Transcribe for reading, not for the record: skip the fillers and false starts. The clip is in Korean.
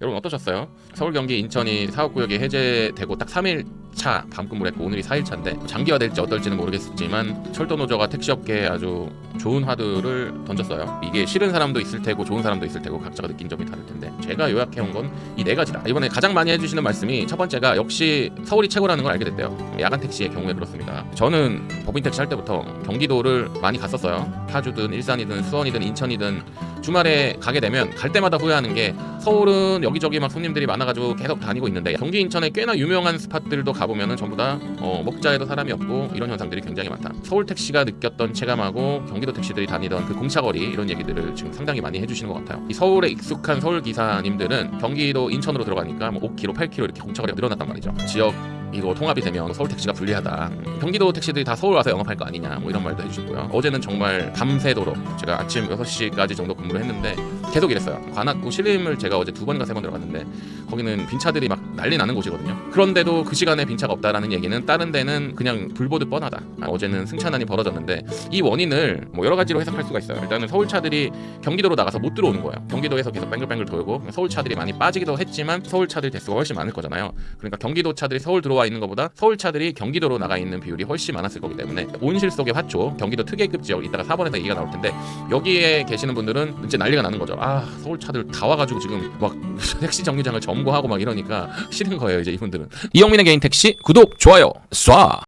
여러분 어떠셨어요? 서울, 경기, 인천이 사업구역이 해제되고 딱 3일차 밤근무를 했고 오늘이 4일차인데 장기화될지 어떨지는 모르겠지만 철도노조가 택시업계에 아주 좋은 화두를 던졌어요. 이게 싫은 사람도 있을 테고 좋은 사람도 있을 테고 각자가 느낀 점이 다를 텐데 제가 요약해온 건 이 네 가지다. 이번에 가장 많이 해주시는 말씀이 첫 번째가 역시 서울이 최고라는 걸 알게 됐대요. 야간 택시의 경우에 그렇습니다. 저는 법인 택시 할 때부터 경기도를 많이 갔었어요. 파주든 일산이든 수원이든 인천이든 주말에 가게 되면 갈 때마다 후회하는 게 서울은 여기저기 막 손님들이 많아가지고 계속 다니고 있는데 경기 인천에 꽤나 유명한 스팟들도 가보면은 전부 다 먹자에도 사람이 없고 이런 현상들이 굉장히 많다. 서울 택시가 느꼈던 체감하고 경기도 택시들이 다니던 그 공차거리 이런 얘기들을 지금 상당히 많이 해주시는 것 같아요. 이 서울에 익숙한 서울 기사님들은 경기도 인천으로 들어가니까 뭐 5km, 8km 이렇게 공차거리가 늘어났단 말이죠. 지역 이거 통합이 되면 서울 택시가 불리하다. 경기도 택시들이 다 서울 와서 영업할 거 아니냐 뭐 이런 말도 해주시고요. 어제는 정말 밤새도록 제가 아침 6시까지 정도 근무를 했는데 계속 이랬어요. 관악구 신림을 제가 어제 2번인가 3번 들어갔는데 거기는 빈차들이 막 난리 나는 곳이거든요. 그런데도 그 시간에 빈차가 없다라는 얘기는 다른 데는 그냥 불보듯 뻔하다. 어제는 승차난이 벌어졌는데 이 원인을 뭐 여러 가지로 해석할 수가 있어요. 일단은 서울차들이 경기도로 나가서 못 들어오는 거예요. 경기도에서 계속 뱅글뱅글 돌고 서울차들이 많이 빠지기도 했지만 서울차들 대수가 훨씬 많을 거잖아요. 그러니까 경기도 차들이 서울 들어와 있는 것보다 서울차들이 경기도로 나가 있는 비율이 훨씬 많았을 거기 때문에 온실 속의 화초 경기도 특예급 지역 이따가 4번에서 얘기가 나올 텐데 여기에 계시는 분들은 이제 난리가 나는 거죠. 서울차들 다 와가지고 지금 막 택시 정류장을 점거하고 막 이러니까 싫은 거예요 이제 이분들은. 이영민의 개인 택시 구독 좋아요 쏴.